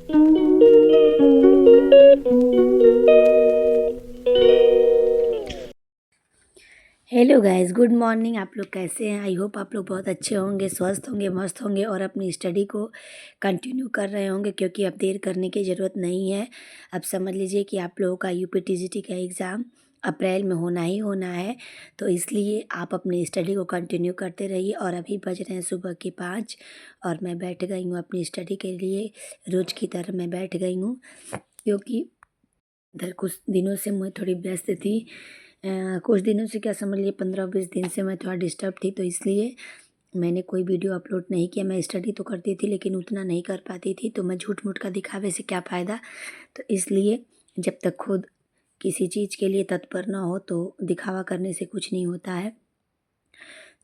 Hello guys, good morning. आप लोग कैसे हैं? आई होप आप लोग बहुत अच्छे होंगे, स्वस्थ होंगे, मस्त होंगे और अपनी स्टडी को कंटिन्यू कर रहे होंगे, क्योंकि अब देर करने की ज़रूरत नहीं है। अब समझ लीजिए कि आप लोगों का यूपीटीजीटी का एग्ज़ाम अप्रैल में होना ही होना है। तो इसलिए आप अपनी स्टडी को कंटिन्यू करते रहिए। और अभी बज रहे हैं सुबह के 5 और मैं बैठ गई हूँ अपनी स्टडी के लिए। रोज़ की तरह मैं बैठ गई हूँ, क्योंकि इधर कुछ दिनों से मैं थोड़ी व्यस्त थी। कुछ दिनों से क्या समझ लीजिए 15-20 दिन से मैं थोड़ा डिस्टर्ब थी, तो इसलिए मैंने कोई वीडियो अपलोड नहीं किया। मैं स्टडी तो करती थी लेकिन उतना नहीं कर पाती थी, तो मैं झूठ मूठ का दिखावे से क्या फ़ायदा। तो इसलिए जब तक खुद किसी चीज़ के लिए तत्पर ना हो तो दिखावा करने से कुछ नहीं होता है।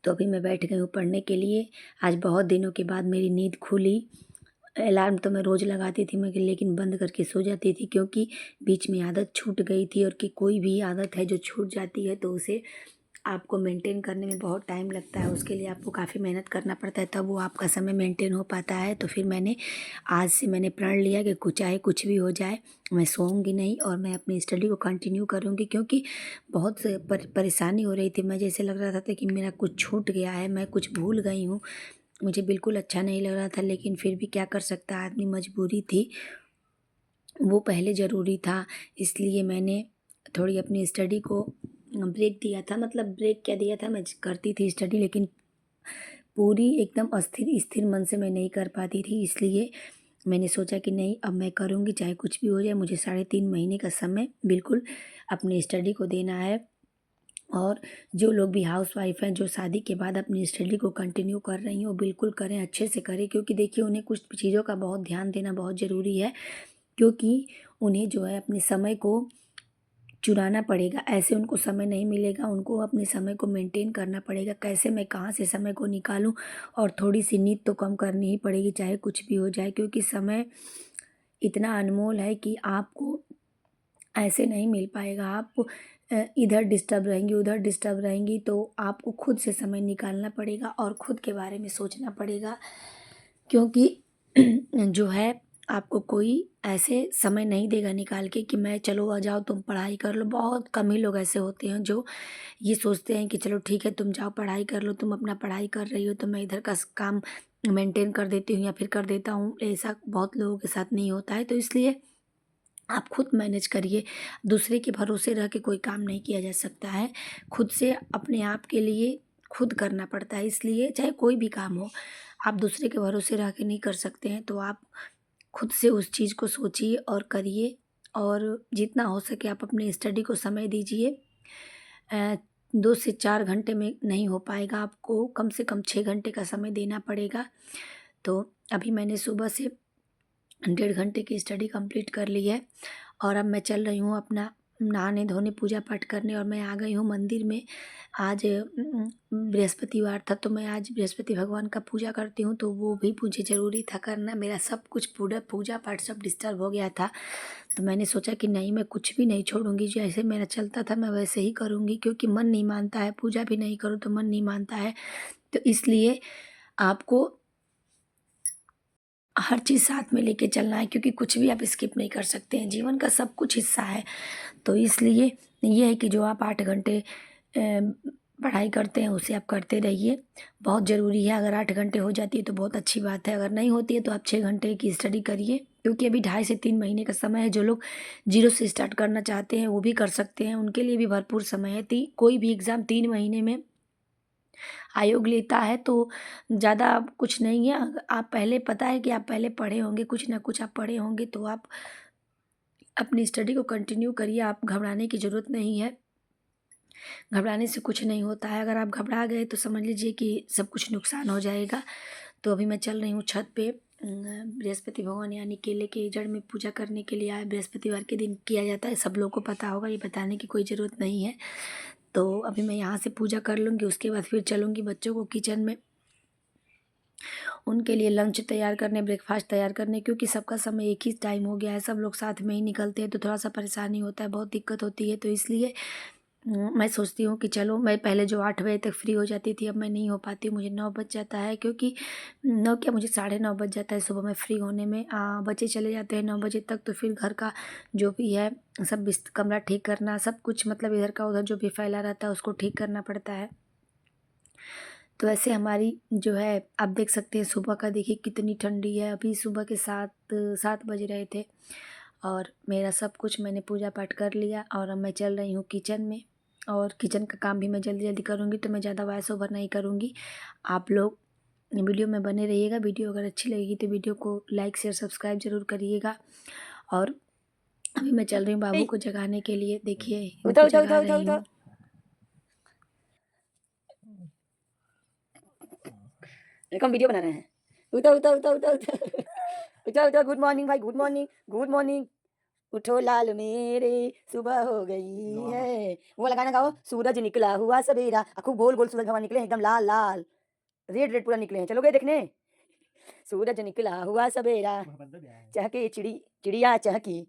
तो अभी मैं बैठ गई हूँ पढ़ने के लिए। आज बहुत दिनों के बाद मेरी नींद खुली। अलार्म तो मैं रोज़ लगाती थी, मगर लेकिन बंद करके सो जाती थी, क्योंकि बीच में आदत छूट गई थी। और कि कोई भी आदत है जो छूट जाती है तो उसे आपको मेंटेन करने में बहुत टाइम लगता है। उसके लिए आपको काफ़ी मेहनत करना पड़ता है, तब वो आपका समय मेंटेन हो पाता है। तो फिर मैंने आज से प्रण लिया कि चाहे कुछ भी हो जाए, मैं सोऊंगी नहीं और मैं अपनी स्टडी को कंटिन्यू करूंगी। क्योंकि बहुत से परेशानी हो रही थी। मैं जैसे लग रहा था कि मेरा कुछ छूट गया है, मैं कुछ भूल गई हूँ। मुझे बिल्कुल अच्छा नहीं लग रहा था, लेकिन फिर भी क्या कर सकता है आदमी, मजबूरी थी, वो पहले ज़रूरी था। इसलिए मैंने थोड़ी अपनी स्टडी को ब्रेक दिया था। मतलब ब्रेक क्या दिया था, मैं करती थी स्टडी, लेकिन पूरी एकदम अस्थिर स्थिर मन से मैं नहीं कर पाती थी। इसलिए मैंने सोचा कि नहीं, अब मैं करूँगी चाहे कुछ भी हो जाए। मुझे 3.5 महीने का समय बिल्कुल अपनी स्टडी को देना है। और जो लोग भी हाउसवाइफ हैं, जो शादी के बाद अपनी स्टडी को कंटिन्यू कर रही हैं, वो बिल्कुल करें, अच्छे से करें। क्योंकि देखिए, उन्हें कुछ चीज़ों का बहुत ध्यान देना बहुत ज़रूरी है। क्योंकि उन्हें जो है अपने समय को चुराना पड़ेगा, ऐसे उनको समय नहीं मिलेगा। उनको अपने समय को मेंटेन करना पड़ेगा, कैसे मैं कहाँ से समय को निकालूं। और थोड़ी सी नींद तो कम करनी ही पड़ेगी, चाहे कुछ भी हो जाए। क्योंकि समय इतना अनमोल है कि आपको ऐसे नहीं मिल पाएगा। आप इधर डिस्टर्ब रहेंगी, उधर डिस्टर्ब रहेंगी, तो आपको खुद से समय निकालना पड़ेगा और खुद के बारे में सोचना पड़ेगा। क्योंकि जो है, आपको कोई ऐसे समय नहीं देगा निकाल के कि मैं चलो आ जाओ तुम पढ़ाई कर लो। बहुत कम ही लोग ऐसे होते हैं जो ये सोचते हैं कि चलो ठीक है, तुम जाओ पढ़ाई कर लो, तुम अपना पढ़ाई कर रही हो तो मैं इधर का काम मेंटेन कर देती हूँ या फिर कर देता हूँ। ऐसा बहुत लोगों के साथ नहीं होता है। तो इसलिए आप खुद मैनेज करिए। दूसरे के भरोसे रह के कोई काम नहीं किया जा सकता है। खुद से अपने आप के लिए खुद करना पड़ता है। इसलिए चाहे कोई भी काम हो, आप दूसरे के भरोसे रह के नहीं कर सकते हैं। तो आप खुद से उस चीज़ को सोचिए और करिए। और जितना हो सके आप अपनी स्टडी को समय दीजिए। 2 से 4 घंटे में नहीं हो पाएगा, आपको कम से कम 6 घंटे का समय देना पड़ेगा। तो अभी मैंने सुबह से 1.5 घंटे की स्टडी कंप्लीट कर ली है। और अब मैं चल रही हूँ अपना नहाने धोने पूजा पाठ करने, और मैं आ गई हूँ मंदिर में। आज बृहस्पतिवार था, तो मैं आज बृहस्पति भगवान का पूजा करती हूँ, तो वो भी मुझे ज़रूरी था करना। मेरा सब कुछ पूरा पूजा पाठ सब डिस्टर्ब हो गया था। तो मैंने सोचा कि नहीं, मैं कुछ भी नहीं छोड़ूंगी, जैसे मेरा चलता था मैं वैसे ही करूँगी। क्योंकि मन नहीं मानता है, पूजा भी नहीं करूँ तो मन नहीं मानता है। तो इसलिए आपको हर चीज़ साथ में लेके चलना है, क्योंकि कुछ भी आप स्किप नहीं कर सकते हैं। जीवन का सब कुछ हिस्सा है। तो इसलिए ये है कि जो आप 8 घंटे पढ़ाई करते हैं उसे आप करते रहिए, बहुत ज़रूरी है। अगर 8 घंटे हो जाती है तो बहुत अच्छी बात है, अगर नहीं होती है तो आप 6 घंटे की स्टडी करिए। क्योंकि अभी 2.5 से 3 महीने का समय है। जो लोग जीरो से स्टार्ट करना चाहते हैं वो भी कर सकते हैं, उनके लिए भी भरपूर समय है। कोई भी एग्ज़ाम 3 महीने में आयोग लेता है, तो ज़्यादा कुछ नहीं है। आप पहले, पता है कि आप पहले पढ़े होंगे, कुछ ना कुछ आप पढ़े होंगे, तो आप अपनी स्टडी को कंटिन्यू करिए। आप घबराने की ज़रूरत नहीं है। घबराने से कुछ नहीं होता है। अगर आप घबरा गए तो समझ लीजिए कि सब कुछ नुकसान हो जाएगा। तो अभी मैं चल रही हूँ छत पे। बृहस्पति भगवान यानी केले के जड़ में पूजा करने के लिए आए। बृहस्पतिवार के दिन किया जाता है, सब लोगों को पता होगा, ये बताने की कोई ज़रूरत नहीं है। तो अभी मैं यहाँ से पूजा कर लूँगी, उसके बाद फिर चलूँगी बच्चों को किचन में, उनके लिए लंच तैयार करने, ब्रेकफास्ट तैयार करने। क्योंकि सबका समय एक ही टाइम हो गया है, सब लोग साथ में ही निकलते हैं, तो थोड़ा सा परेशानी होता है, बहुत दिक्कत होती है। तो इसलिए मैं सोचती हूँ कि चलो मैं पहले जो 8 बजे तक फ्री हो जाती थी, अब मैं नहीं हो पाती हूँ, मुझे 9 बज जाता है, क्योंकि 9 क्या मुझे 9:30 बज जाता है सुबह में फ्री होने में। बच्चे चले जाते हैं 9 बजे तक, तो फिर घर का जो भी है सब कमरा ठीक करना, सब कुछ मतलब इधर का उधर जो भी फैला रहता है उसको ठीक करना पड़ता है। तो ऐसे हमारी जो है आप देख सकते हैं सुबह का, देखिए कितनी ठंडी है। अभी सुबह के 7 बज रहे थे और मेरा सब कुछ मैंने पूजा पाठ कर लिया और अब मैं चल रही हूँ किचन में, और किचन का काम भी मैं जल्दी जल्दी करूँगी, तो मैं ज़्यादा वॉइस ओवर नहीं करूँगी। आप लोग वीडियो में बने रहिएगा। वीडियो अगर अच्छी लगेगी तो वीडियो को लाइक शेयर सब्सक्राइब ज़रूर करिएगा। और अभी मैं चल रही हूँ बाबू को जगाने के लिए। देखिए इनको जगा रही हूँ। देखो हम वीडियो बना रहे हैं। उठो उठो उठो उठो उठो उठो उठो। गुड मॉर्निंग भाई, गुड मॉर्निंग, गुड मॉर्निंग। उठो लाल मेरे, सुबह हो गई है। वो लगाना गाओ, सूरज निकला हुआ सवेरा। खूब गोल गोल सूरज भगवान निकले हैं, एकदम लाल लाल, रेड रेड पूरा निकले हैं। चलोगे देखने? सूरज निकला हुआ सवेरा, चहके चिड़िया चहकी।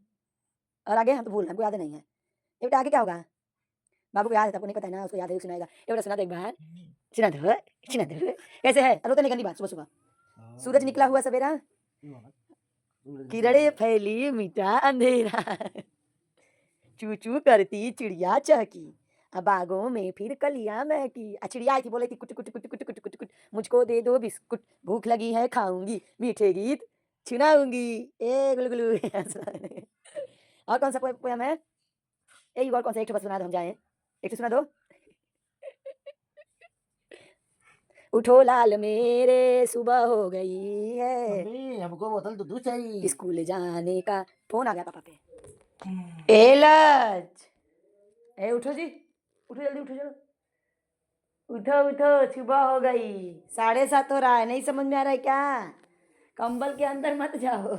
और आगे हम तो भूल रहे हैं, हमको याद नहीं है। ये बेटा आगे क्या होगा? बाबू को याद है, आपको नहीं पता है ना, उसको याद है, सुनाएगा। ये बेटा सुना दो एक बार। सुना दो, सुना दो। कैसे है? अब तो नहीं गंदी बात सुबह सुबह। सूरज निकला हुआ सवेरा, किरणें फैली मिटा अंधेरा, चू चू करती चिड़िया चहकी, अब बागों में फिर कलियां महकी। चिड़िया आई थी, बोले थी कुट कुट कुट कुट कुट कुट कुट, मुझको दे दो बिस्कुट, भूख लगी है खाऊंगी, मीठे गीत सुनाऊंगी। ए गुलगुलू। और कौन सा पोयम है? और कौन सा एक ठो बस सुना दो, हम जाएं। एक ठो सुना दो। उठो लाल मेरे, सुबह हो गई है, हमको बोतल दूध चाहिए। स्कूल जाने का फोन आ गया पापा पे। एलच, ए उठो जी, उठो जल्दी उठो, चलो उठो उठो, सुबह हो गई। 7:30 हो रहा है, नहीं समझ में आ रहा है क्या? कंबल के अंदर मत जाओ।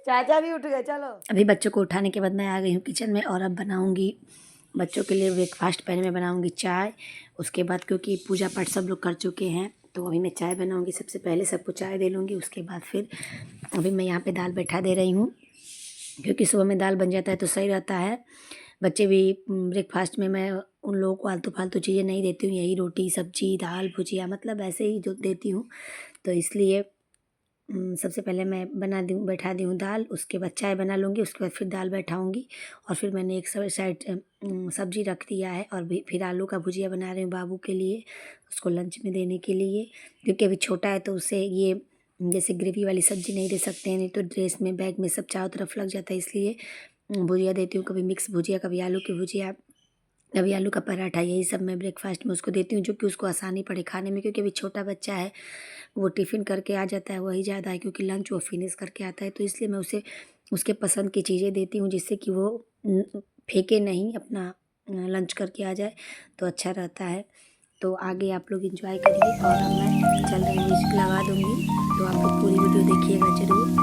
चाचा भी उठ गए, चलो। अभी बच्चों को उठाने के बाद मैं आ गई हूँ किचन में और अब बनाऊँगी बच्चों के लिए ब्रेकफास्ट। पहले मैं बनाऊँगी चाय, उसके बाद क्योंकि पूजा पाठ सब लोग कर चुके हैं तो अभी मैं चाय बनाऊँगी। सबसे पहले सबको चाय दे लूँगी, उसके बाद फिर अभी मैं यहाँ पे दाल बैठा दे रही हूँ, क्योंकि सुबह में दाल बन जाता है तो सही रहता है। बच्चे भी ब्रेकफास्ट में मैं उन लोगों को आलतू फालतू चीज़ें नहीं देती हूँ, यही रोटी सब्जी दाल भुजिया मतलब ऐसे ही जो देती हूँ। तो इसलिए सबसे पहले मैं बैठा दी हूँ दाल, उसके बाद चाय बना लूँगी, उसके बाद फिर दाल बैठाऊँगी। और फिर मैंने एक साइड सब्जी रख दिया है और भी फिर आलू का भुजिया बना रही हूँ बाबू के लिए, उसको लंच में देने के लिए, क्योंकि अभी छोटा है तो उसे ये जैसे ग्रेवी वाली सब्ज़ी नहीं दे सकते हैं, नहीं तो ड्रेस में बैग में सब चारों तरफ लग जाता है। इसलिए भुजिया देती हूँ, कभी मिक्स भुजिया, कभी आलू की भुजिया, कभी आलू का पराठा, यही सब मैं ब्रेकफास्ट में उसको देती हूँ, जो कि उसको आसानी पड़े खाने में, क्योंकि अभी छोटा बच्चा है, वो टिफ़िन करके आ जाता है वही ज़्यादा है, क्योंकि लंच वो फिनिश करके आता है। तो इसलिए मैं उसे उसके पसंद की चीज़ें देती हूँ, जिससे कि वो फेंके नहीं, अपना लंच करके आ जाए तो अच्छा रहता है। तो आगे आप लोग एंजॉय करिए और अब मैं चल रही म्यूज़िक लगा दूँगी, तो आप लोग पूरी वीडियो देखिएगा ज़रूर।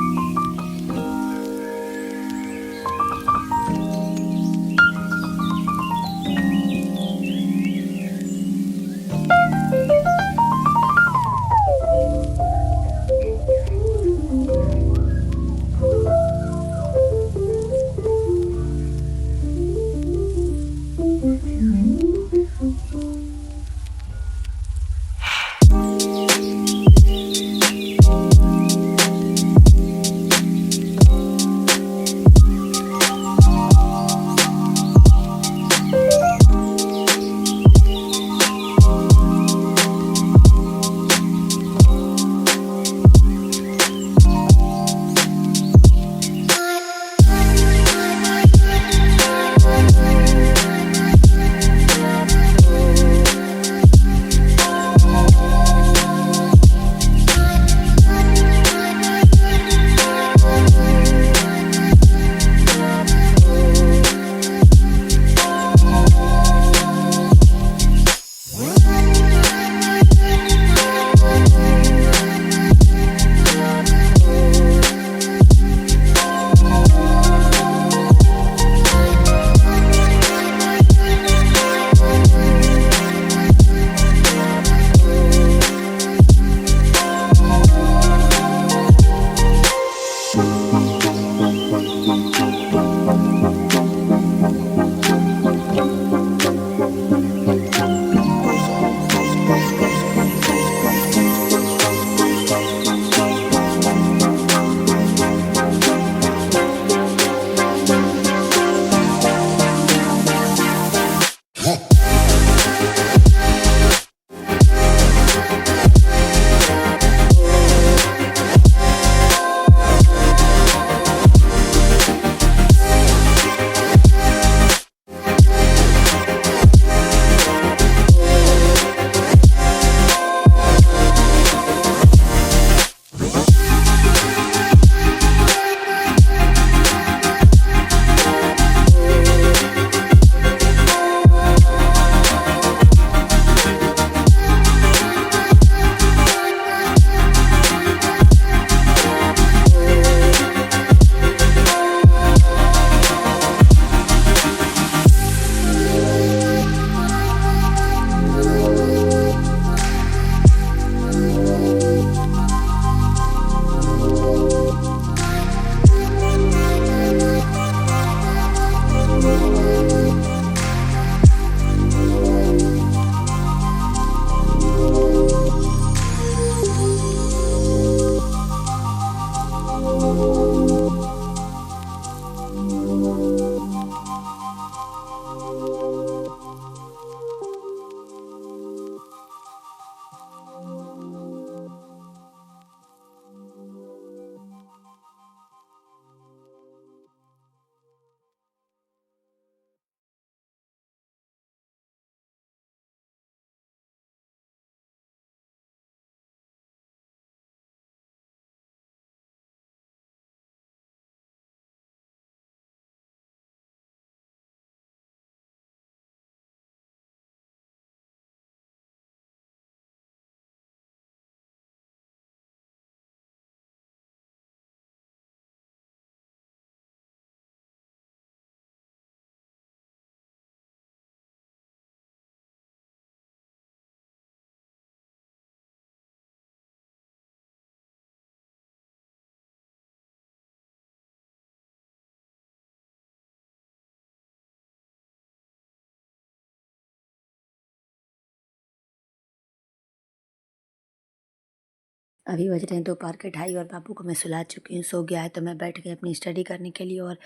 अभी बज रहे हैं दोपहर के 2:30 और बाबू को मैं सुला चुकी हूँ, सो गया है। तो मैं बैठ गई अपनी स्टडी करने के लिए और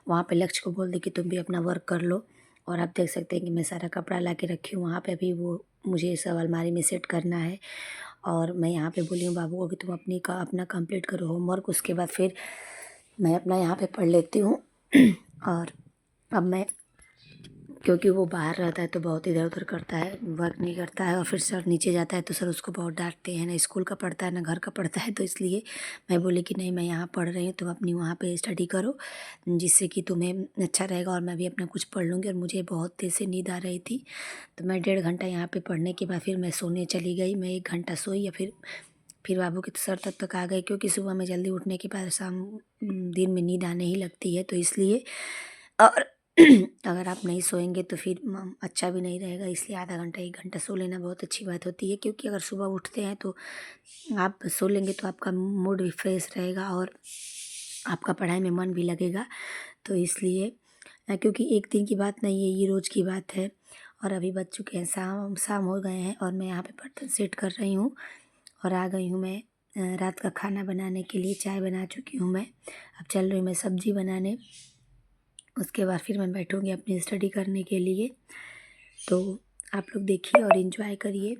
वहाँ पे लक्ष्य को बोल दी कि तुम भी अपना वर्क कर लो। और आप देख सकते हैं कि मैं सारा कपड़ा ला के रखी हूँ वहाँ पे, अभी वो मुझे सब अलमारी में सेट करना है। और मैं यहाँ पे बोली हूँ बाबू को कि तुम अपना कंप्लीट करो होमवर्क, उसके बाद फिर मैं अपना यहाँ पे पढ़ लेती हूँ। और अब मैं, क्योंकि वो बाहर रहता है तो बहुत इधर उधर करता है, वर्क नहीं करता है, और फिर सर नीचे जाता है तो सर उसको बहुत डांटते हैं, ना स्कूल का पढ़ता है ना घर का पढ़ता है। तो इसलिए मैं बोली कि नहीं, मैं यहाँ पढ़ रही हूँ, तुम अपनी वहाँ पे स्टडी करो, जिससे कि तुम्हें अच्छा रहेगा और मैं भी अपना कुछ पढ़ लूँगी। और मुझे बहुत तेज़ से नींद आ रही थी, तो मैं 1.5 घंटा यहाँ पर पढ़ने के बाद फिर मैं सोने चली गई। मैं 1 घंटा सोई, या फिर बाबू के सर तब तक आ गए, क्योंकि सुबह में जल्दी उठने के बाद दिन में नींद आने ही लगती है, तो इसलिए। और अगर आप नहीं सोएंगे तो फिर अच्छा भी नहीं रहेगा, इसलिए आधा घंटा 1 घंटा सो लेना बहुत अच्छी बात होती है। क्योंकि अगर सुबह उठते हैं तो आप सो लेंगे तो आपका मूड भी फ्रेश रहेगा और आपका पढ़ाई में मन भी लगेगा। तो इसलिए क्योंकि एक दिन की बात नहीं है, ये रोज़ की बात है। और अभी बज चुके हैं शाम, शाम हो गए हैं और मैं यहाँ पे बर्तन सेट कर रही हूँ और आ गई हूँ मैं रात का खाना बनाने के लिए। चाय बना चुकी हूँ मैं, अब चल रही हूँ मैं सब्ज़ी बनाने। उसके बाद फिर मैं बैठूँगी अपनी स्टडी करने के लिए। तो आप लोग देखिए और इन्जॉय करिए।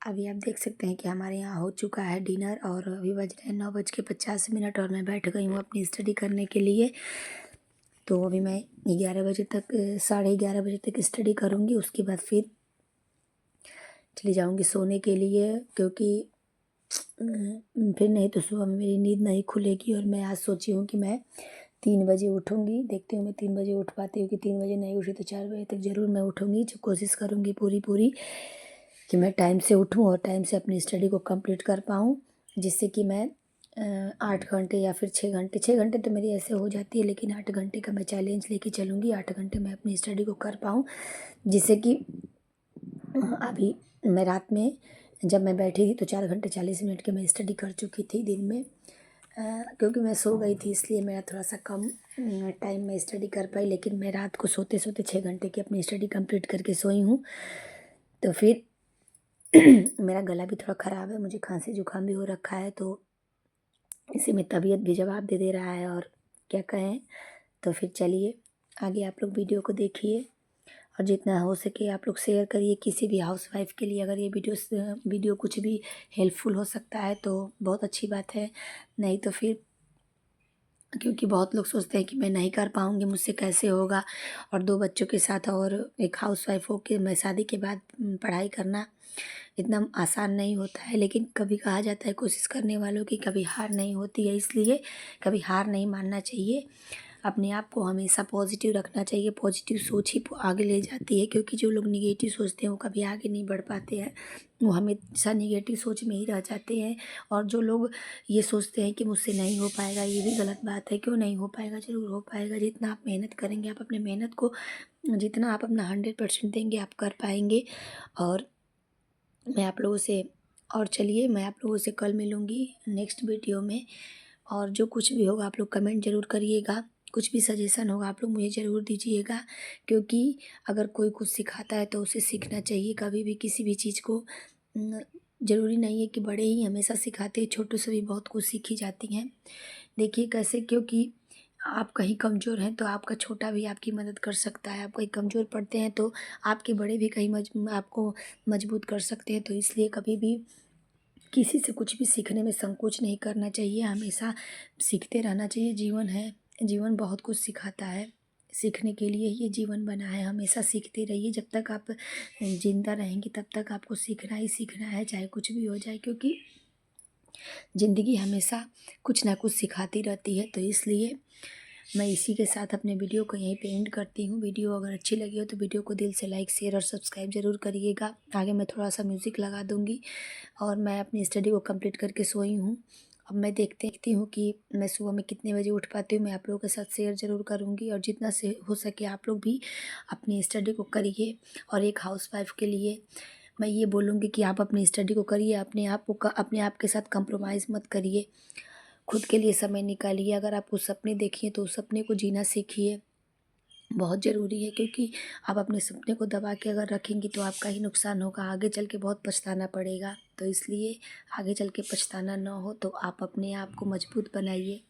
अभी आप देख सकते हैं कि हमारे यहाँ हो चुका है डिनर और अभी बज रहे हैं 9:50 और मैं बैठ गई हूँ अपनी स्टडी करने के लिए। तो अभी मैं 11 बजे तक, 11:30 बजे तक स्टडी करूँगी। उसके बाद फिर चली जाऊँगी सोने के लिए, क्योंकि फिर नहीं तो सुबह में मेरी नींद नहीं खुलेगी। और मैं आज सोची हूँ कि मैं 3 बजे उठूँगी। देखती हूँ मैं 3 बजे उठ पाती हूँ कि 3 बजे नहीं उठी तो 4 बजे तक ज़रूर मैं उठूँगी। जो कोशिश करूँगी पूरी कि मैं टाइम से उठूँ और टाइम से अपनी स्टडी को कंप्लीट कर पाऊँ, जिससे कि मैं 8 घंटे या फिर 6 घंटे तो मेरी ऐसे हो जाती है, लेकिन 8 घंटे का मैं चैलेंज लेके चलूँगी। 8 घंटे मैं अपनी स्टडी को कर पाऊँ, जिससे कि अभी मैं रात में जब मैं बैठी थी तो 4 घंटे 40 मिनट की मैं स्टडी कर चुकी थी दिन में। क्योंकि मैं सो गई थी इसलिए मेरा थोड़ा सा कम टाइम में स्टडी कर पाई, लेकिन मैं रात को सोते सोते 6 घंटे की अपनी स्टडी कंप्लीट करके सोई हूँ। तो फिर मेरा गला भी थोड़ा ख़राब है, मुझे खांसी जुकाम भी हो रखा है, तो इसी में तबीयत भी जवाब दे रहा है और क्या कहें। तो फिर चलिए आगे आप लोग वीडियो को देखिए और जितना हो सके आप लोग शेयर करिए किसी भी हाउसवाइफ़ के लिए। अगर ये वीडियो कुछ भी हेल्पफुल हो सकता है तो बहुत अच्छी बात है, नहीं तो फिर, क्योंकि बहुत लोग सोचते हैं कि मैं नहीं कर पाऊँगी, मुझसे कैसे होगा। और 2 बच्चों के साथ और एक हाउसवाइफ़ हो के मैं शादी के बाद पढ़ाई करना इतना आसान नहीं होता है। लेकिन कभी कहा जाता है कोशिश करने वालों की कभी हार नहीं होती है, इसलिए कभी हार नहीं मानना चाहिए। अपने आप को हमेशा पॉजिटिव रखना चाहिए, पॉजिटिव सोच ही आगे ले जाती है। क्योंकि जो लोग निगेटिव सोचते हैं वो कभी आगे नहीं बढ़ पाते हैं, वो हमेशा निगेटिव सोच में ही रह जाते हैं। और जो लोग ये सोचते हैं कि मुझसे नहीं हो पाएगा, ये भी गलत बात है। क्यों नहीं हो पाएगा, ज़रूर हो पाएगा। जितना आप मेहनत करेंगे, आप अपने मेहनत को जितना आप अपना 100% देंगे आप कर पाएंगे। और मैं आप लोगों से और चलिए मैं आप लोगों से कल मिलूँगी नेक्स्ट वीडियो में। और जो कुछ भी होगा आप लोग कमेंट ज़रूर करिएगा, कुछ भी सजेशन होगा आप लोग मुझे ज़रूर दीजिएगा। क्योंकि अगर कोई कुछ सिखाता है तो उसे सीखना चाहिए कभी भी किसी भी चीज़ को। ज़रूरी नहीं है कि बड़े ही हमेशा सिखाते हैं, छोटों से भी बहुत कुछ सीखी जाती हैं। देखिए कैसे, क्योंकि आप कहीं कमज़ोर हैं तो आपका छोटा भी आपकी मदद कर सकता है। आप कहीं कमज़ोर पड़ते हैं तो आपके बड़े भी कहीं आपको मजबूत कर सकते हैं। तो इसलिए कभी भी किसी से कुछ भी सीखने में संकोच नहीं करना चाहिए, हमेशा सीखते रहना चाहिए। जीवन है, जीवन बहुत कुछ सिखाता है, सीखने के लिए ये जीवन बना है। हमेशा सीखते रहिए, जब तक आप ज़िंदा रहेंगे तब तक आपको सीखना ही सीखना है, चाहे कुछ भी हो जाए। क्योंकि ज़िंदगी हमेशा कुछ ना कुछ सिखाती रहती है। तो इसलिए मैं इसी के साथ अपने वीडियो को यहीं पे एंड करती हूँ। वीडियो अगर अच्छी लगी हो तो वीडियो को दिल से लाइक शेयर और सब्सक्राइब ज़रूर करिएगा। आगे मैं थोड़ा सा म्यूज़िक लगा दूँगी। और मैं अपनी स्टडी को कंप्लीट करके सोई हूँ। अब मैं देखती हूँ कि मैं सुबह में कितने बजे उठ पाती हूँ, मैं आप लोगों के साथ शेयर ज़रूर करूँगी। और जितना से हो सके आप लोग भी अपनी स्टडी को करिए। और एक हाउसवाइफ़ के लिए मैं ये बोलूँगी कि आप अपनी स्टडी को करिए, अपने आप के साथ कंप्रोमाइज़ मत करिए, खुद के लिए समय निकालिए। अगर आप कुछ सपने देखिए तो उस सपने को जीना सीखिए। बहुत ज़रूरी है, क्योंकि आप अपने सपने को दबा के अगर रखेंगी तो आपका ही नुकसान होगा, आगे चल के बहुत पछताना पड़ेगा। तो इसलिए आगे चल के पछताना ना हो तो आप अपने आप को मजबूत बनाइए।